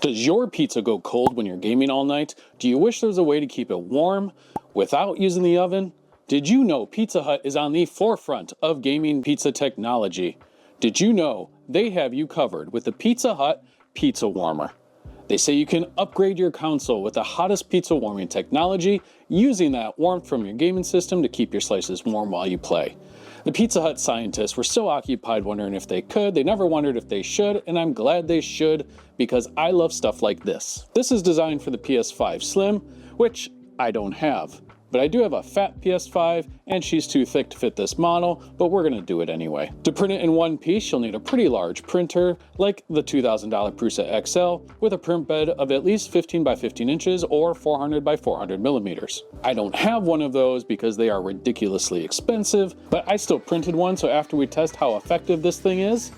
Does your pizza go cold when you're gaming all night? Do you wish there was a way to keep it warm without using the oven? Did you know Pizza Hut is on the forefront of gaming pizza technology? Did you know they have you covered with the Pizza Hut Pizza Warmer? They say you can upgrade your console with the hottest pizza warming technology, using that warmth from your gaming system to keep your slices warm while you play. The Pizza Hut scientists were so occupied wondering if they could, they never wondered if they should, and I'm glad they should, because I love stuff like this. This is designed for the PS5 Slim, which I don't have. But I do have a fat PS5, and she's too thick to fit this model, but we're gonna do it anyway. To print it in one piece, you'll need a pretty large printer, like the $2,000 Prusa XL, with a print bed of at least 15 by 15 inches or 400 by 400 millimeters. I don't have one of those because they are ridiculously expensive, but I still printed one, so after we test how effective this thing is,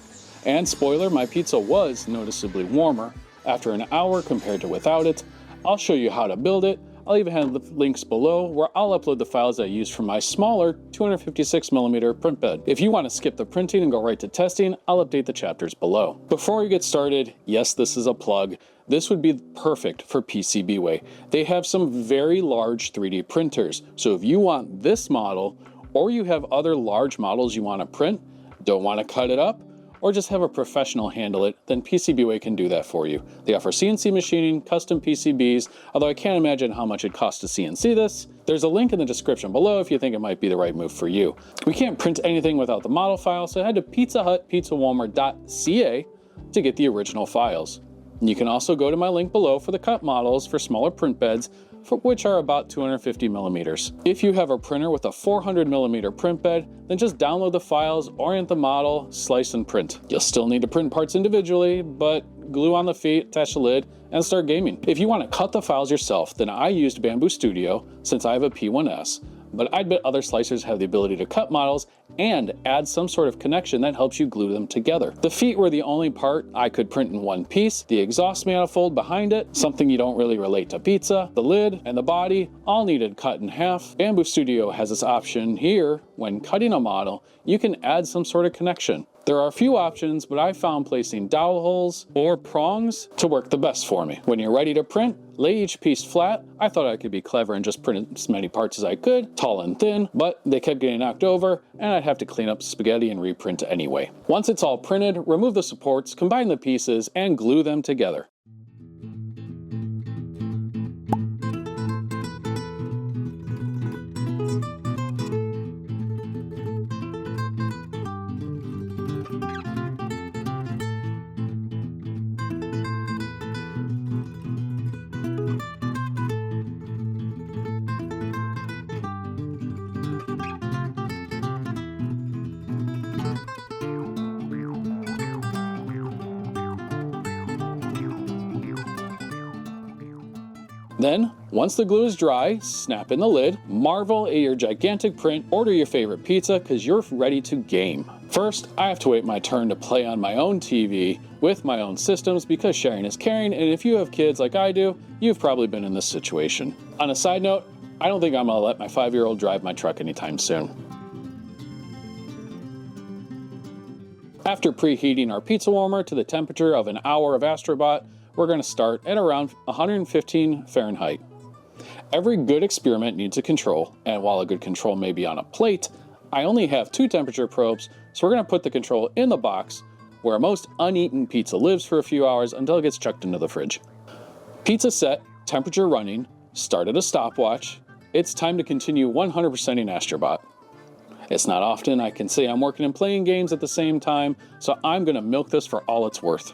and spoiler, my pizza was noticeably warmer after an hour compared to without it, I'll show you how to build it. I'll even have the links below where I'll upload the files I used from my smaller 256mm print bed. If you want to skip the printing and go right to testing, I'll update the chapters below. Before we get started, yes, this is a plug. This would be perfect for PCBWay. They have some very large 3D printers. So if you want this model, or you have other large models you want to print, don't want to cut it up, or just have a professional handle it, then PCBWay can do that for you. They offer CNC machining, custom PCBs, although I can't imagine how much it costs to CNC this. There's a link in the description below if you think it might be the right move for you. We can't print anything without the model file, so head to pizzahutpizzawarmer.ca to get the original files. And you can also go to my link below for the cut models for smaller print beds, for which are about 250 millimeters. If you have a printer with a 400 millimeter print bed, then just download the files, orient the model, slice and print. You'll still need to print parts individually, but glue on the feet, attach the lid, and start gaming. If you want to cut the files yourself, then I used Bamboo Studio since I have a P1S. But I'd bet other slicers have the ability to cut models and add some sort of connection that helps you glue them together. The feet were the only part I could print in one piece. The exhaust manifold behind it, something you don't really relate to pizza, the lid, and the body all needed cut in half. Bamboo Studio has this option here. When cutting a model, you can add some sort of connection. There are a few options, but I found placing dowel holes or prongs to work the best for me. When you're ready to print, lay each piece flat. I thought I could be clever and just print as many parts as I could, tall and thin, but they kept getting knocked over and I'd have to clean up spaghetti and reprint anyway. Once it's all printed, remove the supports, combine the pieces, and glue them together. Then, once the glue is dry, snap in the lid, marvel at your gigantic print, order your favorite pizza because you're ready to game. First, I have to wait my turn to play on my own TV with my own systems because sharing is caring, and if you have kids like I do, you've probably been in this situation. On a side note, I don't think I'm gonna let my 5-year-old drive my truck anytime soon. After preheating our pizza warmer to the temperature of an hour of Astrobot, we're going to start at around 115 Fahrenheit. Every good experiment needs a control, and while a good control may be on a plate, I only have 2 temperature probes, so we're going to put the control in the box where most uneaten pizza lives for a few hours until it gets chucked into the fridge. Pizza set, temperature running, started a stopwatch. It's time to continue 100%ing Astrobot. It's not often I can say I'm working and playing games at the same time, so I'm going to milk this for all it's worth.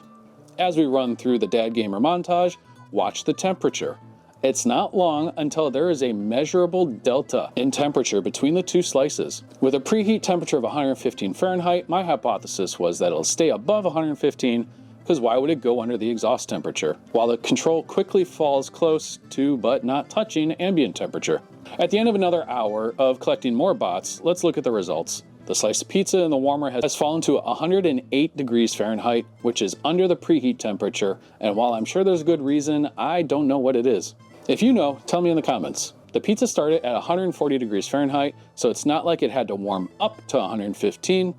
As we run through the Dad Gamer montage, watch the temperature. It's not long until there is a measurable delta in temperature between the 2 slices. With a preheat temperature of 115 Fahrenheit, my hypothesis was that it'll stay above 115 because why would it go under the exhaust temperature? While the control quickly falls close to, but not touching, ambient temperature. At the end of another hour of collecting more bots, let's look at the results. The slice of pizza in the warmer has fallen to 108 degrees Fahrenheit, which is under the preheat temperature, and while I'm sure there's good reason, I don't know what it is. If you know, tell me in the comments. The pizza started at 140 degrees Fahrenheit, so it's not like it had to warm up to 115.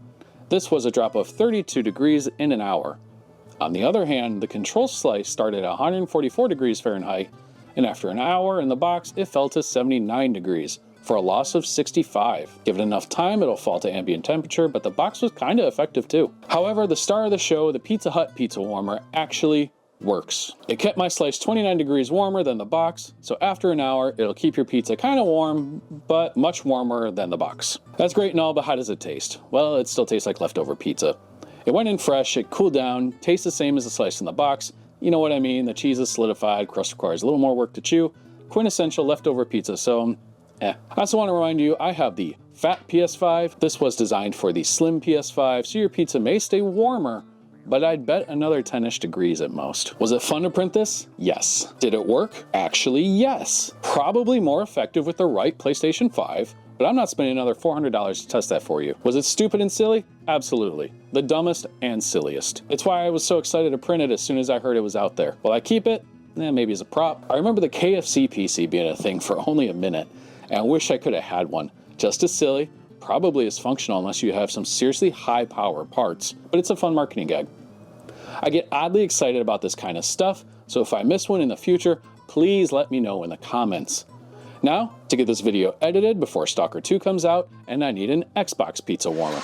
This was a drop of 32 degrees in an hour. On the other hand, the control slice started at 144 degrees Fahrenheit, and after an hour in the box, it fell to 79 degrees, for a loss of 65. Give it enough time, it'll fall to ambient temperature, but the box was kinda effective too. However, the star of the show, the Pizza Hut Pizza Warmer, actually works. It kept my slice 29 degrees warmer than the box, so after an hour, it'll keep your pizza kinda warm, but much warmer than the box. That's great and all, but how does it taste? Well, it still tastes like leftover pizza. It went in fresh, it cooled down, tastes the same as the slice in the box. You know what I mean, the cheese is solidified, crust requires a little more work to chew. Quintessential leftover pizza, so I also want to remind you, I have the Fat PS5. This was designed for the Slim PS5, so your pizza may stay warmer, but I'd bet another 10-ish degrees at most. Was it fun to print this? Yes. Did it work? Actually, yes. Probably more effective with the right PlayStation 5, but I'm not spending another $400 to test that for you. Was it stupid and silly? Absolutely. The dumbest and silliest. It's why I was so excited to print it as soon as I heard it was out there. Will I keep it? Maybe as a prop. I remember the KFC PC being a thing for only a minute, and I wish I could have had one. Just as silly, probably as functional unless you have some seriously high power parts, but it's a fun marketing gag. I get oddly excited about this kind of stuff, so if I miss one in the future, please let me know in the comments. Now, to get this video edited before Stalker 2 comes out, and I need an Xbox Pizza Warmer.